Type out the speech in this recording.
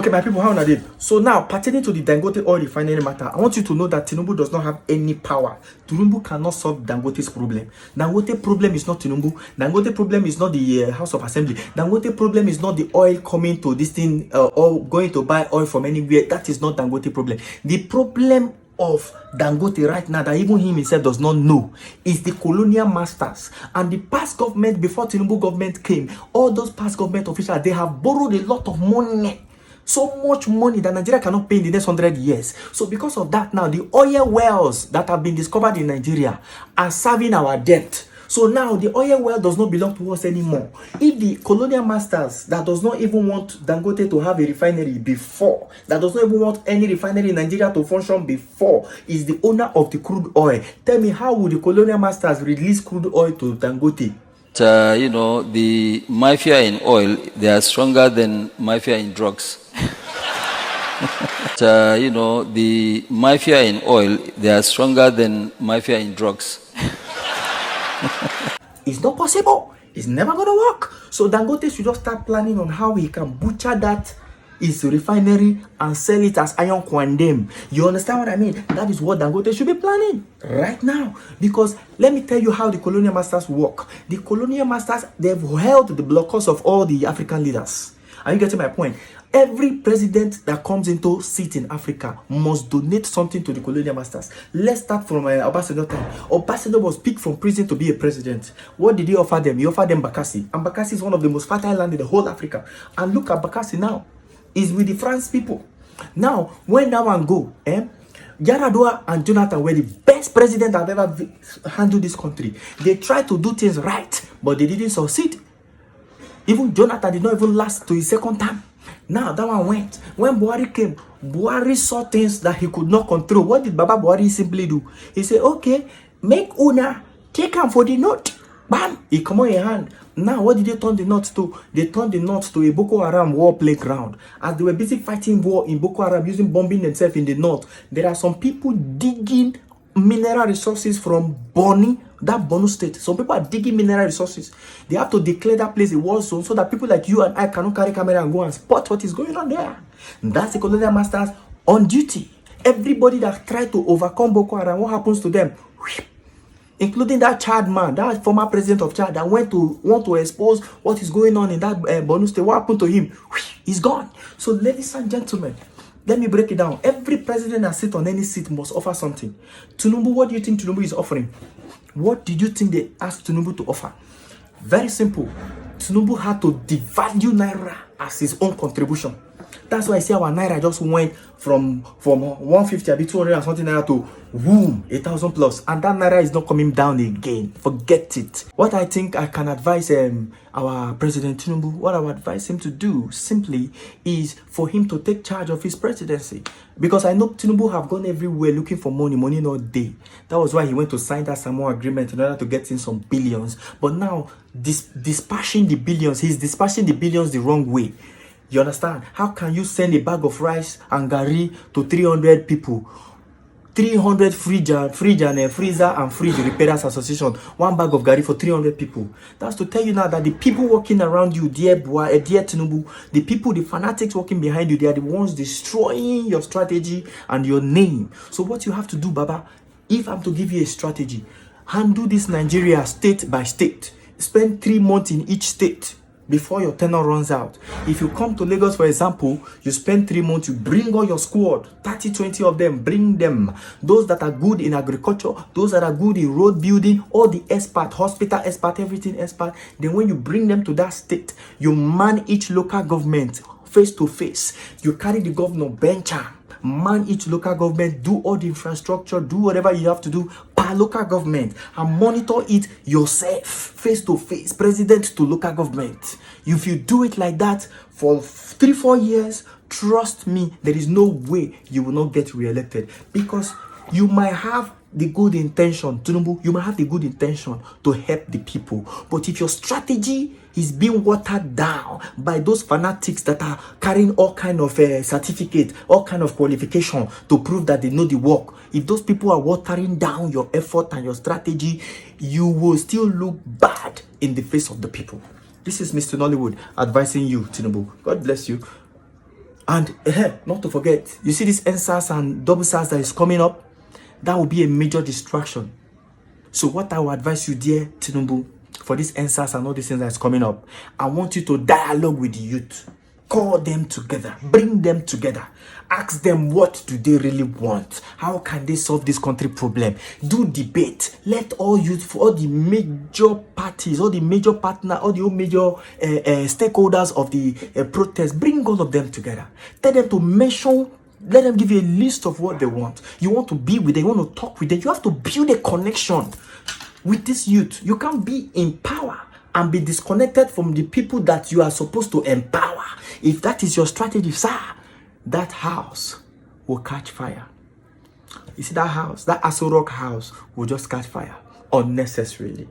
Okay, my people, how are they? So now, pertaining to the Dangote oil refinery matter, I want you to know that Tinubu does not have any power. Tinubu cannot solve Dangote's problem. Dangote problem is not Tinubu. Dangote problem is not the House of Assembly. Dangote problem is not the oil coming to this thing or going to buy oil from anywhere. That is not Dangote problem. The problem of Dangote right now that even him himself does not know is the colonial masters and the past government. Before Tinubu government came, all those past government officials, they have borrowed a lot of money, so much money that Nigeria cannot pay in the next 100 years. So because of that, now the oil wells that have been discovered in Nigeria are serving our debt. So now the oil well does not belong to us anymore. If the colonial masters that does not even want Dangote to have a refinery before, that does not even want any refinery in Nigeria to function before, is the owner of the crude oil, tell me, how would the colonial masters release crude oil to Dangote? The mafia in oil, they are stronger than mafia in drugs. The mafia in oil, they are stronger than mafia in drugs. It's not possible. It's never gonna work. So Dangote should just start planning on how he can butcher that his refinery and sell it as iron quandem. You understand what I mean? That is what Dangote should be planning right now. Because let me tell you how the colonial masters work. The colonial masters, they've held the blockers of all the African leaders. Are you getting my point? Every president that comes into seat in Africa must donate something to the colonial masters. Let's start from Obasanjo time. Obasanjo was picked from prison to be a president. What did he offer them? He offered them Bakassi. And Bakassi is one of the most fertile land in the whole Africa. And look at Bakassi now. He's with the France people. Now, when that one go, Yaradua and Jonathan were the best president I've ever handled this country. They tried to do things right, but they didn't succeed. Even Jonathan did not even last to his second term. Now that one went. When Buhari came, Buhari saw things that he could not control. What did Baba Buhari simply do? He said, okay, make Una take him for the note. Bam! He come on your hand. Now what did they turn the north to? They turned the north to a Boko Haram war playground. As they were busy fighting war in Boko Haram, using bombing themselves in the north, there are some people digging mineral resources from Bonny, that Borno state. Some people are digging mineral resources. They have to declare that place a war zone so that people like you and I cannot carry camera and go and spot what is going on there. And that's the colonial masters on duty. Everybody that tried to overcome Boko Haram, what happens to them? Including that Chad man, that former president of Chad that want to expose what is going on in that Borno state. What happened to him? He's gone. So ladies and gentlemen, let me break it down. Every president that sits on any seat must offer something. Tinubu, what do you think Tinubu is offering? What did you think they asked Tinubu to offer? Very simple. Tinubu had to devalue Naira as his own contribution. That's why I see our Naira just went from 150 a bit 200 and something Naira to boom, 1,000 plus. And that Naira is not coming down again. Forget it. What I think I can advise our President Tinubu, what I would advise him to do simply is for him to take charge of his presidency. Because I know Tinubu have gone everywhere looking for money not day. That was why he went to sign that Samoa agreement in order to get in some billions. But now, dispatching the billions, he's dispatching the billions the wrong way. You understand? How can you send a bag of rice and gari to 300 people? 300 fridge and freezer and fridge repairers association. One bag of gari for 300 people. That's to tell you now that the people working around you, dear Tinubu, the people, the fanatics working behind you, they are the ones destroying your strategy and your name. So what you have to do, Baba, if I'm to give you a strategy, handle this Nigeria state by state. Spend 3 months in each state before your tenure runs out. If you come to Lagos, for example, you spend 3 months, you bring all your squad, 30-20 of them, bring them. Those that are good in agriculture, those that are good in road building, all the expert, hospital expert, everything expert. Then when you bring them to that state, you man each local government face to face. You carry the governor bench am, man each local government, do all the infrastructure, do whatever you have to do per local government, and monitor it yourself, face to face, president to local government. If you do it like that for 3-4 years, trust me, there is no way you will not get re-elected. Because you might have the good intention, Tinubu, you might have the good intention to help the people, but if your strategy is being watered down by those fanatics that are carrying all kind of certificate, all kind of qualification to prove that they know the work, if those people are watering down your effort and your strategy, you will still look bad in the face of the people. This is Mr. Nollywood advising you, Tinubu. God bless you. And not to forget, you see this NSAS and double SARS that is coming up? That will be a major distraction. So what I will advise you, dear Tinubu, for this NSAS and all these things that's coming up, I want you to dialogue with the youth. Call them together. Bring them together. Ask them, what do they really want? How can they solve this country problem? Do debate. Let all youth, all the major parties, all the major partners, all the major stakeholders of the protest, bring all of them together. Tell them to mention. Let them give you a list of what they want. You want to be with them, you want to talk with them. You have to build a connection with this youth. You can't be in power and be disconnected from the people that you are supposed to empower. If that is your strategy, sir, that house will catch fire. You see that house, that Aso Rock house will just catch fire unnecessarily.